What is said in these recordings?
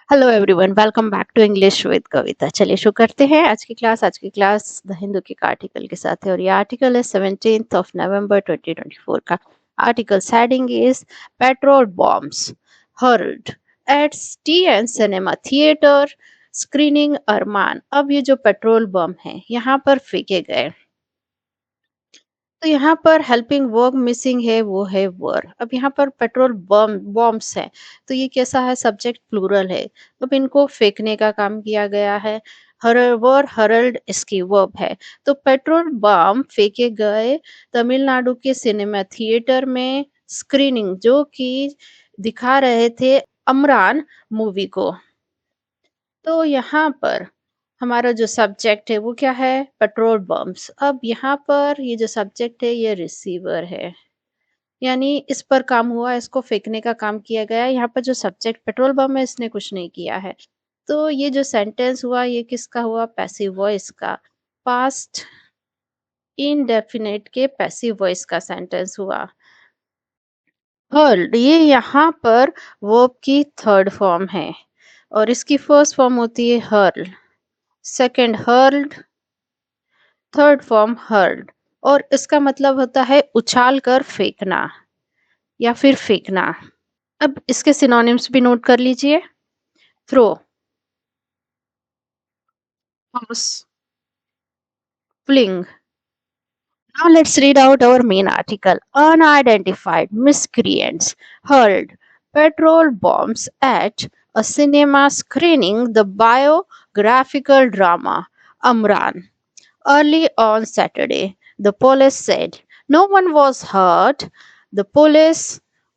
Hello everyone, welcome back to English with Kavita. चलिए शुरू करते हैं आज की क्लास द हिंदू के एक आर्टिकल के साथ है और ये आर्टिकल है 17th ऑफ नवंबर 2024 का। Article heading is petrol bombs hurled at TN cinema theatre screening Amaran. अब ये जो पेट्रोल बम है यहाँ पर फेंके गए, तो यहाँ पर हेल्पिंग वर्ब मिसिंग है, वो है वर। अब यहाँ पर पेट्रोल बम बॉम्ब्स है, तो ये कैसा है, सब्जेक्ट प्लूरल है। अब इनको फेंकने का काम किया गया है। हर वर हरल्ड इसकी वर्ब है। तो पेट्रोल बम फेंके गए तमिलनाडु के सिनेमा थिएटर में स्क्रीनिंग, जो कि दिखा रहे थे अमरान मूवी को। तो यहाँ पर हमारा जो सब्जेक्ट है वो क्या है, पेट्रोल बम्स। अब यहाँ पर ये जो सब्जेक्ट है ये रिसीवर है, यानी इस पर काम हुआ, इसको फेंकने का काम किया गया। यहाँ पर जो सब्जेक्ट पेट्रोल बम है इसने कुछ नहीं किया है। तो ये जो सेंटेंस हुआ ये किसका हुआ, पैसिव वॉइस का। पास्ट इनडेफिनेट के पैसिव वॉइस का सेंटेंस हुआ। हर्ल्ड ये यहाँ पर वर्ब की थर्ड फॉर्म है और इसकी फर्स्ट फॉर्म होती है hurl, second hurled, third form hurled. और इसका मतलब होता है उछाल कर फेंकना या फिर फेंकना। अब इसके सिनोनिम्स भी नोट कर लीजिए। Throw, toss, fling. Now let's read out our main article. Unidentified miscreants hurled petrol bombs at a cinema screening the biographical drama Amran. Early on Saturday, the police said no one was hurt. The police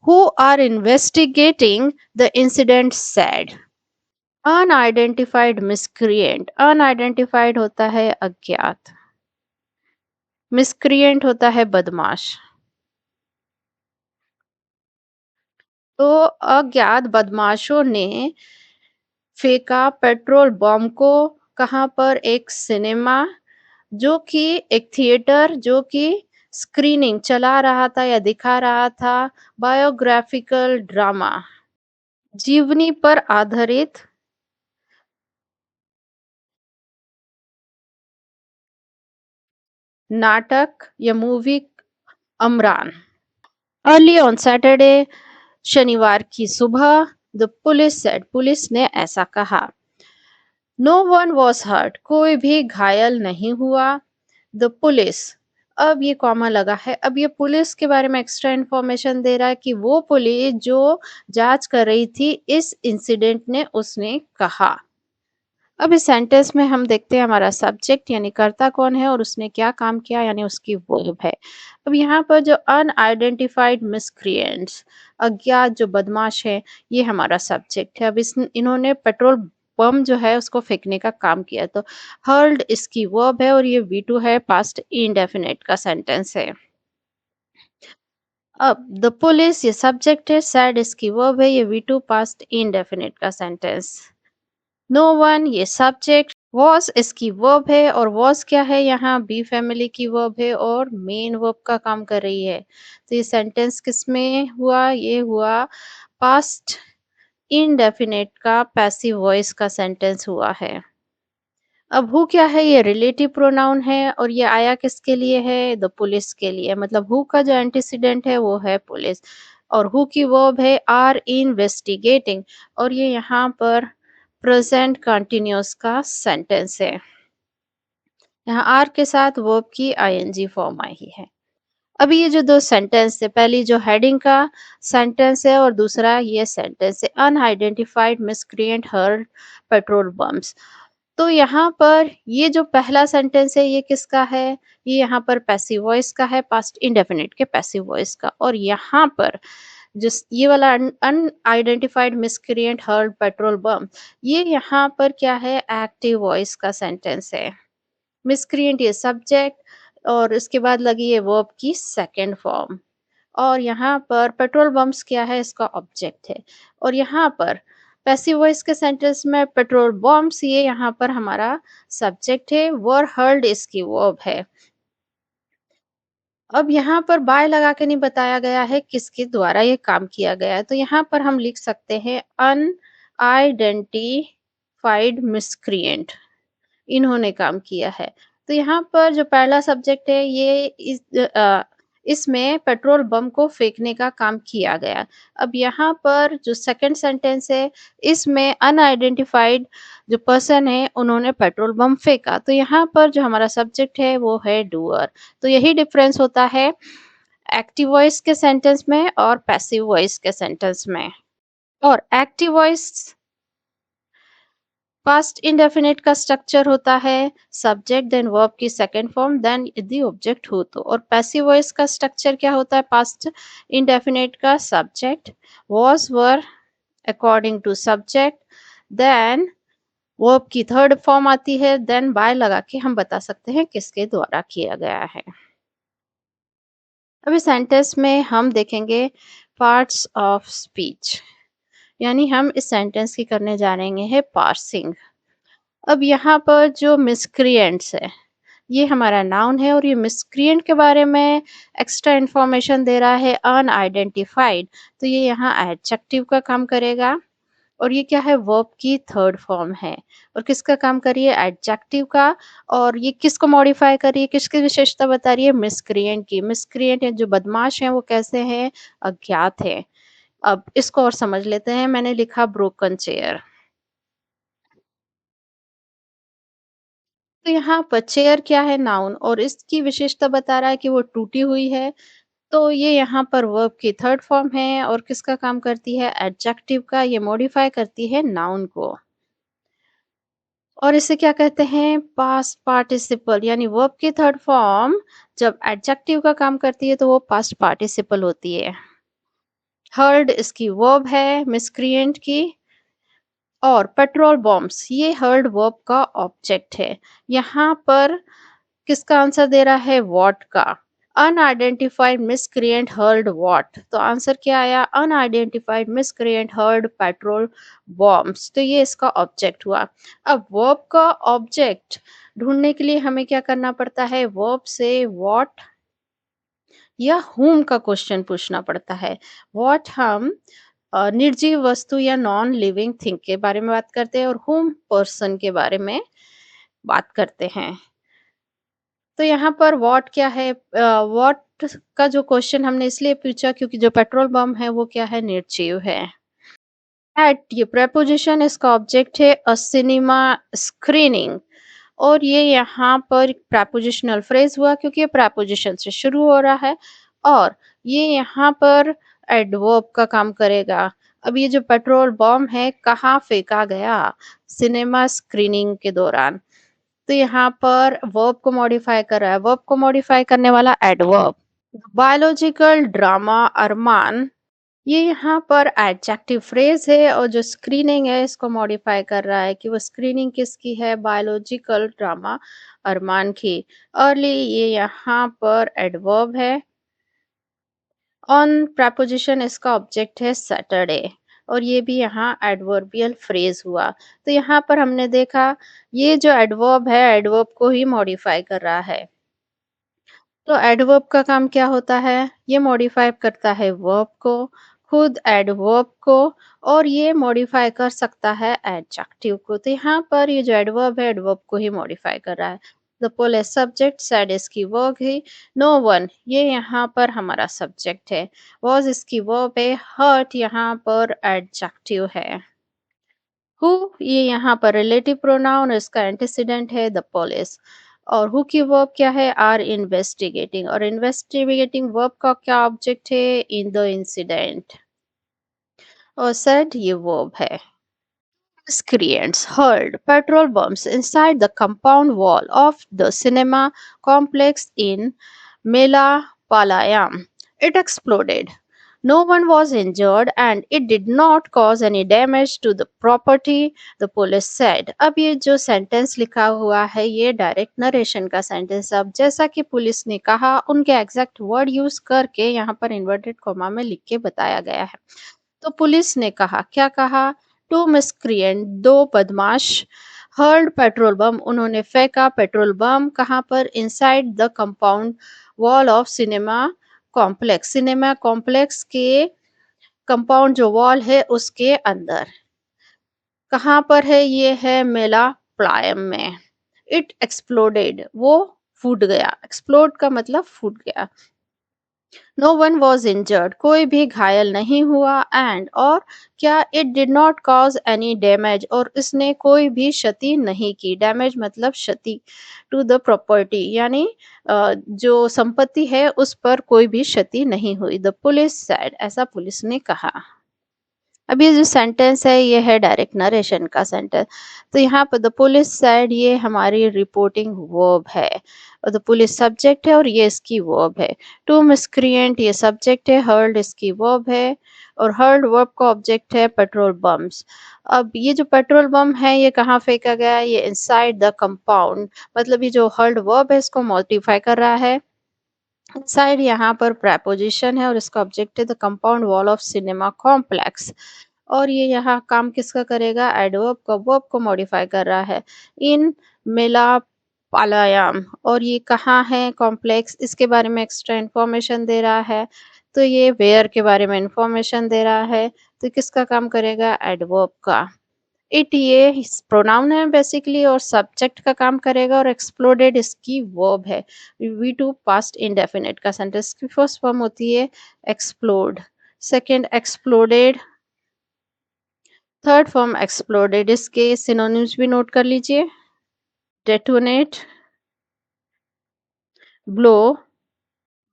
who are investigating the incident said. Unidentified miscreant, unidentified होता है अज्ञात, miscreant होता है बदमाश। तो अज्ञात बदमाशों ने फेंका पेट्रोल बम को, कहाँ पर, एक सिनेमा, जो कि एक थिएटर जो कि स्क्रीनिंग चला रहा था या दिखा रहा था बायोग्राफिकल ड्रामा, जीवनी पर आधारित नाटक या movie Amran. Early on Saturday, शनिवार की सुबह, द पुलिस सेड पुलिस ने ऐसा कहा। नो वन वॉज हर्ट कोई भी घायल नहीं हुआ। द पुलिस, अब ये कॉमा लगा है। अब ये पुलिस के बारे में एक्स्ट्रा इन्फॉर्मेशन दे रहा है कि वो पुलिस जो जांच कर रही थी इस इंसिडेंट ने, उसने कहा। अब इस सेंटेंस में हम देखते हैं हमारा सब्जेक्ट यानी कर्ता कौन है और उसने क्या काम किया यानी उसकी वर्ब है। अब यहाँ पर जो अनआइडेंटिफाइड मिसक्रिएंट्स, अज्ञात जो बदमाश है, ये हमारा सब्जेक्ट है। अब इस इन्होंने पेट्रोल बम जो है उसको फेंकने का काम किया, तो हर्ल्ड इसकी वर्ब है और ये V2 है, पास्ट इंडेफिनिट का सेंटेंस है। अब द पुलिस ये सब्जेक्ट है, सैड इसकी वर्ब है, ये V2 पास्ट इंडेफिनिट का सेंटेंस। नो वन ये सब्जेक्ट, वॉज इसकी वर्ब है और वॉज क्या है, यहाँ बी फैमिली की वर्ब है और मेन वर्ब का काम कर रही है। तो ये सेंटेंस किस में हुआ, ये हुआ पास्ट इनडेफिनेट का पैसिव वॉइस का सेंटेंस हुआ है। अब हु क्या है, ये रिलेटिव प्रोनाउन है और ये आया किसके लिए है, द पुलिस के लिए। मतलब हु का जो एंटीसीडेंट है वो है पुलिस और हु की वर्ब है आर इन्वेस्टिगेटिंग और ये यहाँ पर प्रेजेंट कंटिन्यूअस का सेंटेंस है। यहाँ आर के साथ वर्ब की आईएनजी फॉर्म आई है। अभी ये जो दो सेंटेंस है, पहली जो हेडिंग का सेंटेंस है और दूसरा ये सेंटेंस है, unidentified miscreant hurled petrol bombs. तो यहाँ पर ये जो पहला सेंटेंस है ये किसका है, ये यहाँ पर पैसिव वॉइस का है, पास्ट इंडेफिनिट के पैसिव वॉइस का। और यहाँ पर जिस ये वाला unidentified miscreant hurled petrol bomb, ये यहाँ पर क्या है, एक्टिव वॉइस का सेंटेंस है। मिसक्रिएंट ये सब्जेक्ट और इसके बाद लगी है वर्ब की सेकंड फॉर्म। और यहाँ पर पेट्रोल बम्स क्या है, इसका ऑब्जेक्ट है। और यहाँ पर पैसिव वॉइस के सेंटेंस में पेट्रोल बॉम्ब्स ये यहाँ पर हमारा सब्जेक्ट है, वर हर्ल्ड इसकी वर्ब है। अब यहाँ पर बाय लगा के नहीं बताया गया है किसके द्वारा ये काम किया गया है, तो यहाँ पर हम लिख सकते हैं अनआइडेंटिफाइड मिसक्रिएंट, इन्होंने काम किया है। तो यहाँ पर जो पहला सब्जेक्ट है ये इसमें पेट्रोल बम को फेंकने का काम किया गया। अब यहाँ पर जो सेकंड सेंटेंस है इसमें अनआइडेंटिफाइड जो पर्सन है उन्होंने पेट्रोल बम फेंका। तो यहाँ पर जो हमारा सब्जेक्ट है वो है डूअर। तो यही डिफरेंस होता है एक्टिव वॉइस के सेंटेंस में और पैसिव वॉइस के सेंटेंस में। और एक्टिव वॉइस पास्ट इंडेफिनिट का स्ट्रक्चर होता है सब्जेक्ट देन वर्ब की सेकंड फॉर्म देन यदि ऑब्जेक्ट हो तो। और पैसिव वॉइस का स्ट्रक्चर क्या होता है पास्ट इंडेफिनिट का subject was were according to subject then verb की थर्ड फॉर्म आती है देन बाय लगा के हम बता सकते हैं किसके द्वारा किया गया है। अभी सेंटेंस में हम देखेंगे पार्ट्स ऑफ स्पीच, यानी हम इस सेंटेंस की करने जा रहे हैं पार्सिंग। अब यहाँ पर जो मिसक्रिएंट्स है ये हमारा नाउन है और ये मिसक्रिएंट के बारे में एक्स्ट्रा इंफॉर्मेशन दे रहा है अनआइडेंटिफाइड। तो ये यहाँ एडजेक्टिव का काम करेगा और ये क्या है वर्ब की थर्ड फॉर्म है। और किसका काम कर रही है एडजेक्टिव का। और ये किसको मॉडिफाई कर रही है किसकी विशेषता बता रही है मिसक्रिएंट की। मिसक्रिएंट है जो बदमाश हैं वो कैसे हैं अज्ञात है। अब इसको और समझ लेते हैं। मैंने लिखा ब्रोकन चेयर। तो यहाँ पर चेयर क्या है नाउन और इसकी विशेषता बता रहा है कि वो टूटी हुई है। तो ये यहाँ पर वर्ब की थर्ड फॉर्म है और किसका काम करती है एडजेक्टिव का। ये मॉडिफाई करती है नाउन को। और इसे क्या कहते हैं पास्ट पार्टिसिपल, यानी वर्ब की थर्ड फॉर्म जब एडजेक्टिव का काम करती है तो वो पास्ट पार्टिसिपल होती है। हर्ड इसकी वर्ब है मिसक्रिएंट की। और पेट्रोल बॉम्ब्स ये हर्ड वर्ब का ऑब्जेक्ट है। यहाँ पर किसका आंसर दे रहा है व्हाट का। अनआइडेंटिफाइड मिसक्रिएंट हर्ड व्हाट, तो आंसर क्या आया unidentified miscreant hurled petrol bombs. तो ये इसका ऑब्जेक्ट हुआ। अब वर्ब का ऑब्जेक्ट ढूंढने के लिए हमें क्या करना पड़ता है वर्ब से व्हाट या whom का क्वेश्चन पूछना पड़ता है। व्हाट हम निर्जीव वस्तु या नॉन लिविंग थिंग के बारे में बात करते हैं और whom पर्सन के बारे में बात करते हैं। तो यहाँ पर व्हाट क्या है व्हाट का जो क्वेश्चन हमने इसलिए पूछा क्योंकि जो पेट्रोल बम है वो क्या है निर्जीव है। एट ये preposition इसका ऑब्जेक्ट है अ सिनेमा स्क्रीनिंग। और ये यहाँ पर prepositional फ्रेज हुआ क्योंकि ये preposition से शुरू हो रहा है। और ये यहाँ पर एडवर्ब का काम करेगा। अब ये जो पेट्रोल बम है कहाँ फेंका गया सिनेमा स्क्रीनिंग के दौरान। तो यहाँ पर वर्ब को मॉडिफाई कर रहा है वर्ब को मॉडिफाई करने वाला एडवर्ब। बायोलॉजिकल ड्रामा अरमान ये यहाँ पर एडजेक्टिव फ्रेज है और जो स्क्रीनिंग है इसको मॉडिफाई कर रहा है कि वो स्क्रीनिंग किसकी है बायोलॉजिकल ड्रामा अरमान की। अर्ली ये यहाँ पर एडवर्ब है। ऑन preposition इसका ऑब्जेक्ट है सैटरडे और ये भी यहाँ एडवर्बियल फ्रेज हुआ। तो यहाँ पर हमने देखा ये जो एडवर्ब है एडवर्ब को ही मॉडिफाई कर रहा है। तो एडवर्ब का काम क्या होता है ये मॉडिफाई करता है वर्ब को खुद एडवर्ब को। और ये मॉडिफाई कर सकता है एडजेक्टिव को। तो यहाँ पर ये जो एडवर्ब है एडवर्ब को ही मॉडिफाई कर रहा है। द पोलिस सब्जेक्ट सैड इसकी वर्ब है। नो वन ये यहाँ पर हमारा सब्जेक्ट है। वॉज इसकी वर्ब है। हर्ट यहाँ पर एडजेक्टिव है। हु ये यहाँ पर रिलेटिव प्रोनाउन इसका एंटीसीडेंट है द पुलिस। और हु की वर्ब क्या है आर इन्वेस्टिगेटिंग और इन्वेस्टिगेटिंग वर्ब का क्या ऑब्जेक्ट है इन द इंसिडेंट। और सेड ये वर्ब है। Miscreants hurled petrol bombs inside the compound wall of the cinema complex in Melapalayam. It exploded. No one was injured and it did not cause any damage to the property, the police said. अब ये जो sentence लिखा हुआ है ये direct narration का sentence. अब जैसा कि पुलिस ने कहा उनके एग्जैक्ट वर्ड यूज करके यहाँ पर इन्वर्टेड कॉमा में लिख के बताया गया है। तो पुलिस ने कहा क्या कहा टू मिसक्रिएंट दो बदमाश हर्ल्ड पेट्रोल बम उन्होंने फेंका पेट्रोल बम कहाँ पर inside the compound wall of cinema complex के कंपाउंड जो वॉल है उसके अंदर। कहाँ पर है? ये है मेलाप्लायम में। इट एक्सप्लोडेड, वो फूट गया। एक्सप्लोड का मतलब फूट गया। नो वन वॉज इंजर्ड, कोई भी घायल नहीं हुआ। एंड और क्या? It did not cause any damage, और इसने कोई भी क्षति नहीं की। डैमेज मतलब क्षति। टू द प्रॉपर्टी, यानी जो संपत्ति है उस पर कोई भी क्षति नहीं हुई। द पुलिस सेड, ऐसा पुलिस ने कहा। अब ये जो सेंटेंस है ये है डायरेक्ट नरेशन का सेंटेंस। तो यहाँ पर द पुलिस साइड ये हमारी रिपोर्टिंग वर्ब है, और द पुलिस सब्जेक्ट है और ये इसकी वर्ब है। टू मिसक्रिएंट ये सब्जेक्ट है, हर्ल्ड इसकी वर्ब है, और हर्ल्ड वर्ब का ऑब्जेक्ट है पेट्रोल बम्स। अब ये जो पेट्रोल बम है ये कहाँ फेंका गया है? ये इनसाइड द कंपाउंड, मतलब ये जो हर्ल्ड वर्ब है इसको मॉडिफाई कर रहा है। साइड यहाँ पर प्रेपोजिशन है और इसका ऑब्जेक्ट है the compound wall of cinema complex. और ये यहाँ काम किसका करेगा? एडवर्ब का, वर्ब को मॉडिफाई कर रहा है। इन मेलापालयम, और ये कहाँ है कॉम्प्लेक्स, इसके बारे में एक्स्ट्रा इंफॉर्मेशन दे रहा है। तो ये वेयर के बारे में इंफॉर्मेशन दे रहा है। तो किसका काम करेगा? एडवर्ब का। इट ये प्रोनाउन है बेसिकली, और सब्जेक्ट का काम करेगा, और एक्सप्लोडेड इसकी वर्ब है। वी टू पास्ट इंडेफिनिट का सेंटेंस की फर्स्ट फॉर्म होती है explode, second exploded, third form exploded. इसके सिनोनिम्स भी नोट कर लीजिए। Detonate, blow,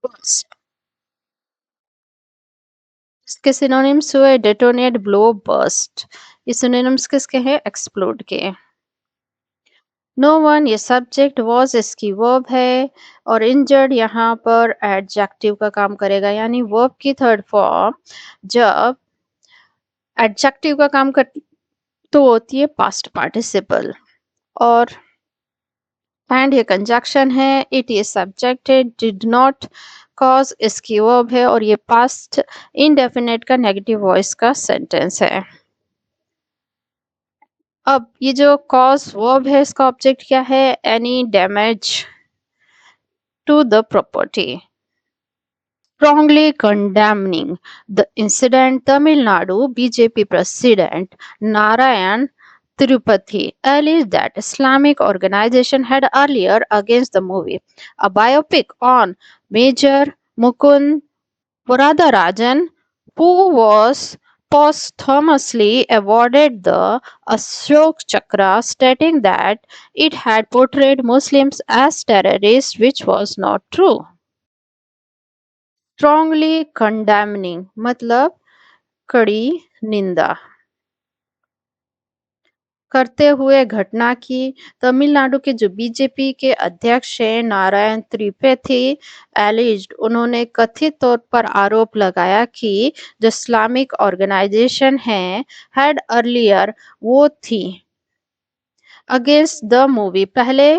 burst. इसके सिनोनिम्स हुए डेटोनेट, ब्लो, बर्स्ट। ये सिनोनिम्स किसके हैं? एक्सप्लोड के। नो वन ये सब्जेक्ट, वॉज इसकी वर्ब है, और इंजर्ड यहाँ पर एडजेक्टिव का काम करेगा, यानी वर्ब की थर्ड फॉर्म जब एडजेक्टिव का काम कर तो होती है पास्ट पार्टिसिपल। और एंड ये कंजक्शन है। इट ये सब्जेक्ट है, डिड नॉट कॉज इसकी वर्ब है, और ये पास्ट इनडेफिनेट का नेगेटिव वॉइस का सेंटेंस है। अब ये जो कॉज वर्ब है इसका ऑब्जेक्ट क्या है? Any damage to the property. Strongly condemning the incident, Tamil Nadu BJP President Narayan Tirupati alleged that Islamic organization had earlier against the movie, a biopic on Major Mukund Varadarajan, who was posthumously awarded the Ashok Chakra, stating that it had portrayed Muslims as terrorists, which was not true. Strongly condemning मतलब कड़ी निंदा करते हुए घटना की। तमिलनाडु के जो BJP के अध्यक्ष हैं नारायण त्रिपाठी एलिज्ड, उन्होंने कथित तौर पर आरोप लगाया कि जो इस्लामिक ऑर्गेनाइजेशन है हैड अर्लियर, वो थी अगेंस्ट द मूवी, पहले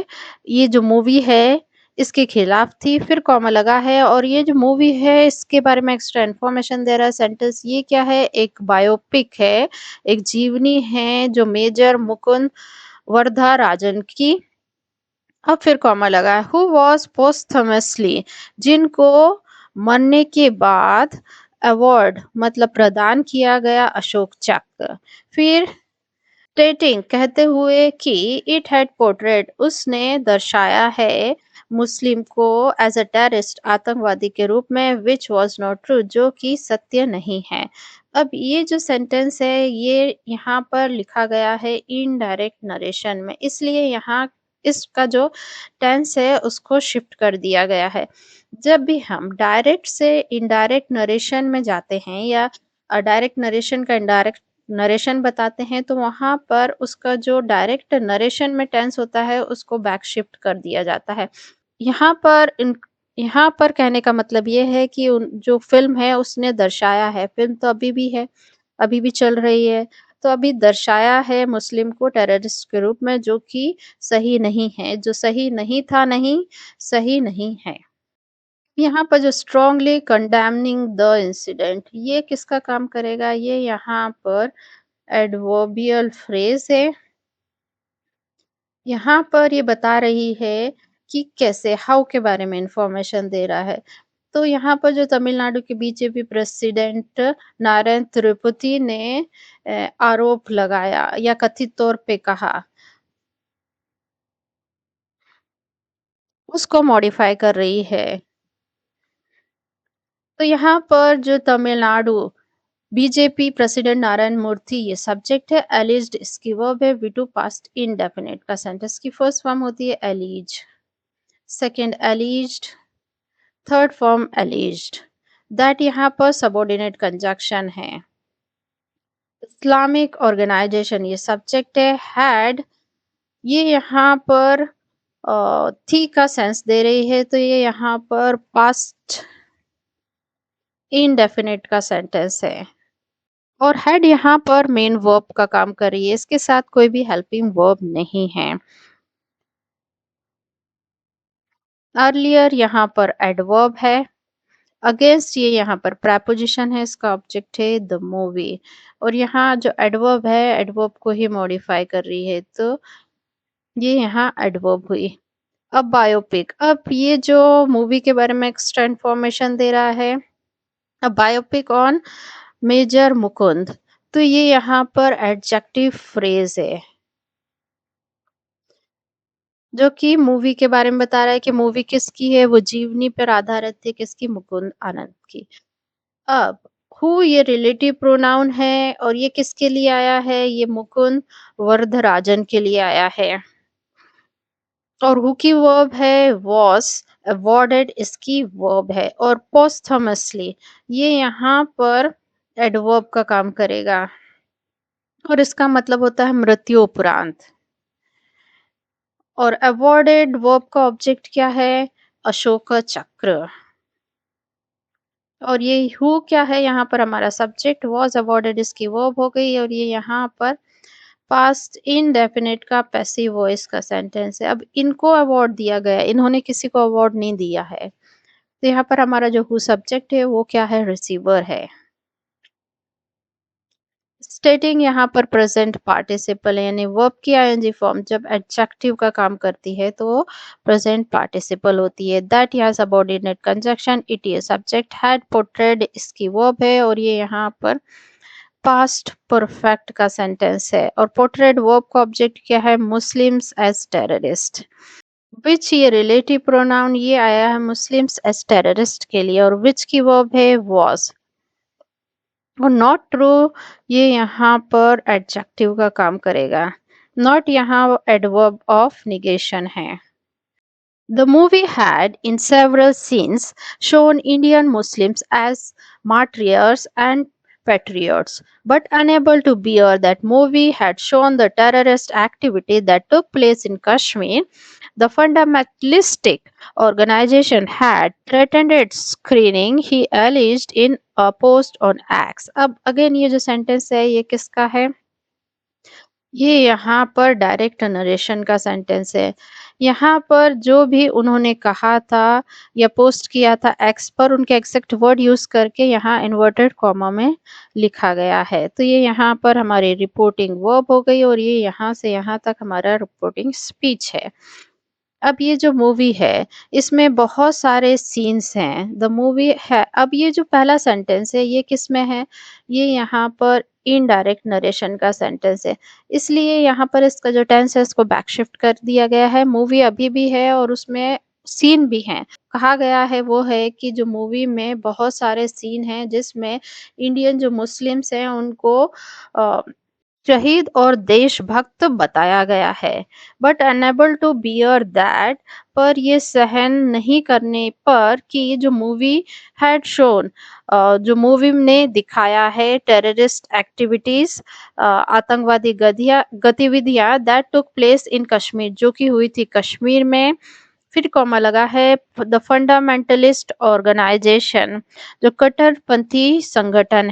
ये जो मूवी है इसके खिलाफ थी। फिर कॉमा लगा है, और ये जो मूवी है इसके बारे में एक्स्ट्रा इन्फॉर्मेशन दे रहा है सेंटेंस। ये क्या है? एक बायोपिक है, एक जीवनी है जो मेजर मुकुंद वर्धा राजन की। अब फिर कॉमा लगा है। हु वॉज पोस्थमसली, जिनको मरने के बाद अवार्ड मतलब प्रदान किया गया अशोक चक्र। फिर स्टेटिंग कहते हुए कि इट हैड पोर्ट्रेट उसने दर्शाया है मुस्लिम को एज अ टेररिस्ट आतंकवादी के रूप में, विच वॉज नॉट ट्रू जो कि सत्य नहीं है। अब ये जो सेंटेंस है ये यहाँ पर लिखा गया है इनडायरेक्ट नरेशन में, इसलिए यहाँ इसका जो टेंस है उसको शिफ्ट कर दिया गया है। जब भी हम डायरेक्ट से इनडायरेक्ट नरेशन में जाते हैं या डायरेक्ट नरेशन का इनडायरेक्ट नरेशन बताते हैं, तो वहाँ पर उसका जो डायरेक्ट नरेशन में टेंस होता है उसको बैक शिफ्ट कर दिया जाता है। यहाँ पर यहाँ पर कहने का मतलब ये है कि जो फिल्म है उसने दर्शाया है, फिल्म तो अभी भी है, अभी भी चल रही है। तो अभी दर्शाया है मुस्लिम को टेररिस्ट के रूप में, जो कि सही नहीं है, जो सही नहीं था, नहीं सही नहीं है। यहाँ पर जो स्ट्रांगली कंडेमनिंग द इंसिडेंट, ये किसका काम करेगा? ये यहाँ पर एडवर्बियल फ्रेज है। यहाँ पर ये बता रही है कि कैसे, हाउ के बारे में इंफॉर्मेशन दे रहा है। तो यहाँ पर जो तमिलनाडु के बीजेपी प्रेसिडेंट नारायण तिरुपति ने आरोप लगाया या कथित तौर पे कहा, उसको मॉडिफाई कर रही है। तो यहाँ पर जो तमिलनाडु बीजेपी प्रेसिडेंट नारायण मूर्ति ये सब्जेक्ट है, एलिज्ड इसकी वर्ब है, वी टू पास्ट इंडेफिनिट का सेंटेंस की फर्स्ट फॉर्म होती है allege, second alleged, third form alleged. That यहाँ पर सबऑर्डिनेट कंजक्शन है। इस्लामिक ऑर्गेनाइजेशन ये सब्जेक्ट है, हैड ये यहाँ पर थी का सेंस दे रही है, तो ये यहाँ पर पास्ट इनडेफिनिट का सेंटेंस है। और हैड यहाँ पर मेन वर्ब का काम कर रही है, इसके साथ कोई भी हेल्पिंग वर्ब नहीं है। अर्लियर यहाँ पर एडवर्ब है, अगेंस्ट ये यहाँ पर प्रेपोजिशन है, इसका ऑब्जेक्ट है द मूवी। और यहाँ जो एडवर्ब है, एडवर्ब को ही मॉडिफाई कर रही है, तो ये यहाँ एडवर्ब हुई। अब बायोपिक, अब ये जो मूवी के बारे में एक्स्ट्रा इंफॉर्मेशन दे रहा है, अब बायोपिक ऑन मेजर मुकुंद, तो ये यहाँ पर एडजेक्टिव फ्रेज है जो कि मूवी के बारे में बता रहा है कि मूवी किसकी है, वो जीवनी पर आधारित थी, किसकी, मुकुंद आनंद की। अब हु ये रिलेटिव प्रोनाउन है और ये किसके लिए आया है, ये मुकुंद वरदराजन के लिए आया है। और हु की वर्ब है वॉस, अवॉर्डेड इसकी वर्ब है, और पोस्टमसली ये यहाँ पर एडवर्ब का काम करेगा और इसका मतलब होता है मृत्यु उपरांत। और अवॉर्डेड वर्ब का ऑब्जेक्ट क्या है, अशोक चक्र। और ये हु क्या है, यहाँ पर हमारा सब्जेक्ट, वॉज अवॉर्डेड इसकी वर्ब हो गई, और ये यहाँ पर पास्ट इनडेफिनिट का पैसिव वॉइस का सेंटेंस है। अब इनको अवार्ड दिया गया है, इन्होंने किसी को अवार्ड नहीं दिया है, तो यहाँ पर हमारा जो हु सब्जेक्ट है वो क्या है, रिसीवर है। स्टेटिंग यहाँ पर प्रेजेंट पार्टिसिपल यानी वर्ब की आईएनजी फॉर्म जब एडजेक्टिव का काम करती है तो वो प्रेजेंट पार्टिसिपल होती है। दैट यहाँ सबऑर्डिनेट कंजक्शन, इट ये सब्जेक्ट, हैड पोर्ट्रेड इसकी वर्ब है, और ये यहाँ पर पास्ट परफेक्ट का सेंटेंस है। और पोर्ट्रेड वर्ब का ऑब्जेक्ट क्या है, मुस्लिम्स एज टेररिस्ट। विच ये रिलेटिव प्रोनाउन ये आया है मुस्लिम्स एज टेररिस्ट के लिए, और विच की वर्ब है वॉज। और नॉट ट्रू ये यहाँ पर एडजेक्टिव का काम करेगा, नॉट यहाँ एडवर्ब ऑफ निगेशन है। The movie had, in several scenes, shown Indian Muslims as martyrs and patriots, but unable to bear that movie had shown the terrorist activity that took place in Kashmir. The fundamentalistic organization had threatened its screening, he alleged in a post on X. अब again ये जो sentence है ये किसका है, ये यहाँ पर डायरेक्ट नरेशन का सेंटेंस है। यहाँ पर जो भी उन्होंने कहा था या पोस्ट किया था एक्स पर, उनके एग्जैक्ट वर्ड यूज करके यहाँ इन्वर्टेड कॉमा में लिखा गया है। तो ये यहाँ पर हमारी रिपोर्टिंग वर्ब हो गई, और ये यहाँ से यहाँ तक हमारा रिपोर्टिंग स्पीच है। अब ये जो मूवी है इसमें बहुत सारे सीन्स हैं, द मूवी है। अब ये जो पहला सेंटेंस है ये किस में है, ये यहाँ पर इनडायरेक्ट नरेशन का सेंटेंस है, इसलिए यहाँ पर इसका जो टेंस है इसको बैक शिफ्ट कर दिया गया है। मूवी अभी भी है और उसमें सीन भी हैं। कहा गया है वो है कि जो मूवी में बहुत सारे सीन हैं जिसमें इंडियन जो मुस्लिम्स हैं उनको शहीद और देशभक्त बताया गया है, but unable to bear that, पर ये सहन नहीं करने पर कि ये जो मूवी हैड शोन, जो मूवी ने दिखाया है टेररिस्ट एक्टिविटीज, आतंकवादी गतिविधियां that took place in Kashmir जो कि हुई थी कश्मीर में। फिर कॉमा लगा है, द फंडामेंटलिस्ट ऑर्गेनाइजेशन जो कट्टरपंथी संगठन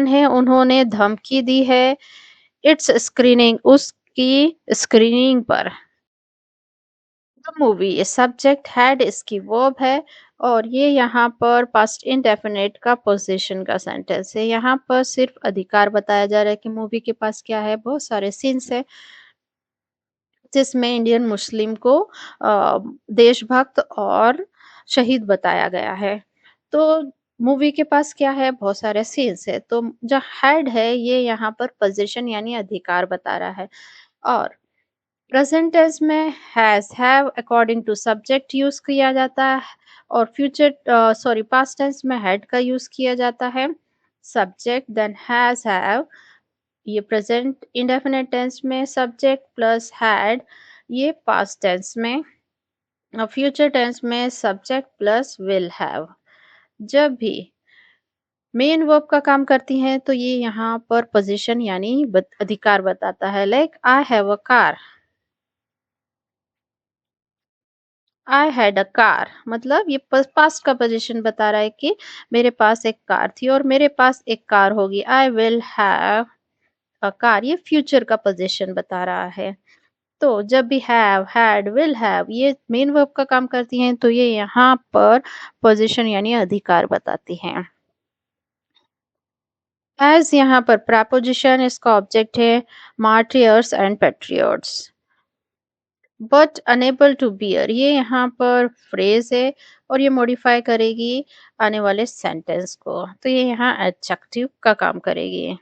है, उन्होंने धमकी दी है इट्स स्क्रीनिंग उसकी स्क्रीनिंग पर। द मूवी ये सब्जेक्ट, हैड इसकी वर्ब है, और ये यहाँ पर पास्ट इंडेफिनिट का पोजीशन का सेंटेंस है। यहाँ पर सिर्फ अधिकार बताया जा रहा है कि मूवी के पास क्या है, बहुत सारे सीन्स है, जिसमें इंडियन मुस्लिम को देशभक्त और शहीद बताया गया है। तो मूवी के पास क्या है, बहुत सारे सीन्स है, तो जो हेड है ये यहाँ पर पोजीशन यानी अधिकार बता रहा है। और प्रेजेंट टेंस में has have according to subject use किया जाता है, और पास्ट टेंस में हैड का यूज किया जाता है। सब्जेक्ट देन हैज हैव, ये प्रेजेंट इंडेफिनिट टेंस में सब्जेक्ट प्लस हैड, ये पास्ट टेंस में, और फ्यूचर टेंस में सब्जेक्ट प्लस विल हैव। जब भी मेन वर्ब का काम करती हैं तो ये यहाँ पर पोजीशन यानी अधिकार बताता है। Like I have a car, I had a car, मतलब ये पास्ट का पोजीशन बता रहा है कि मेरे पास एक कार थी और मेरे पास एक कार होगी। I will have a car, ये फ्यूचर का पोजीशन बता रहा है। तो जब भी हैव, हैड, विल हैव ये मेन वर्ब का काम करती हैं तो ये यहाँ पर पोजीशन यानी अधिकार बताती हैं। एज यहाँ पर प्रपोजिशन, इसका ऑब्जेक्ट है martyrs and patriots. But unable to bear, ये यहाँ पर फ्रेज है और ये मॉडिफाई करेगी आने वाले सेंटेंस को, तो ये यहाँ एडजेक्टिव का काम करेगी।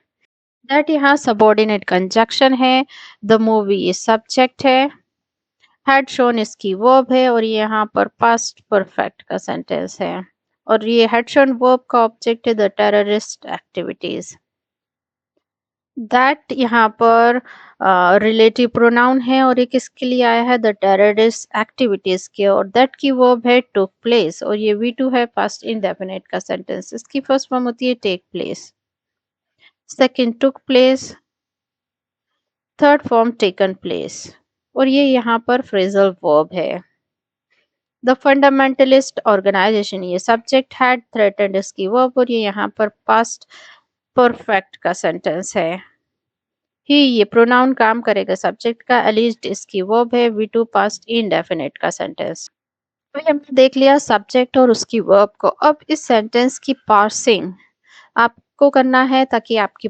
दैट यहाँ सबऑर्डिनेट कंजक्शन है। द मूवी ये सब्जेक्ट है। हैड शोन इसकी वर्ब है और ये यहाँ पर पास्ट परफेक्ट का सेंटेंस है। और ये हैड शोन वर्ब का ऑब्जेक्ट है द टेररिस्ट एक्टिविटीज। दैट यहाँ पर रिलेटिव प्रोनाउन है और ये किसके लिए आया है, द टेररिस्ट एक्टिविटीज के, और दैट की वर्ब है टुक प्लेस, और ये वी टू है पास्ट इंडेफिनिट का सेंटेंस। इसकी फर्स्ट फॉर्म होती है take place, second took place, third form taken place, और ये यहाँ पर फ्रेजल वर्ब है। द फंडामेंटलिस्ट ऑर्गेनाइजेशन, ये सब्जेक्ट हैड थ्रेटेंड इसकी वर्ब, और ये यहाँ पर पास्ट परफेक्ट का सेंटेंस है। ही ये प्रोनाउन काम करेगा सब्जेक्ट का, एलिज्ड इसकी वर्ब है, वी टू पास्ट इंडेफिनिट का सेंटेंस। तो ये हमने देख लिया सब्जेक्ट और उसकी वर्ब को। अब इस सेंटेंस की पार्सिंग आपको करना है ताकि आपकी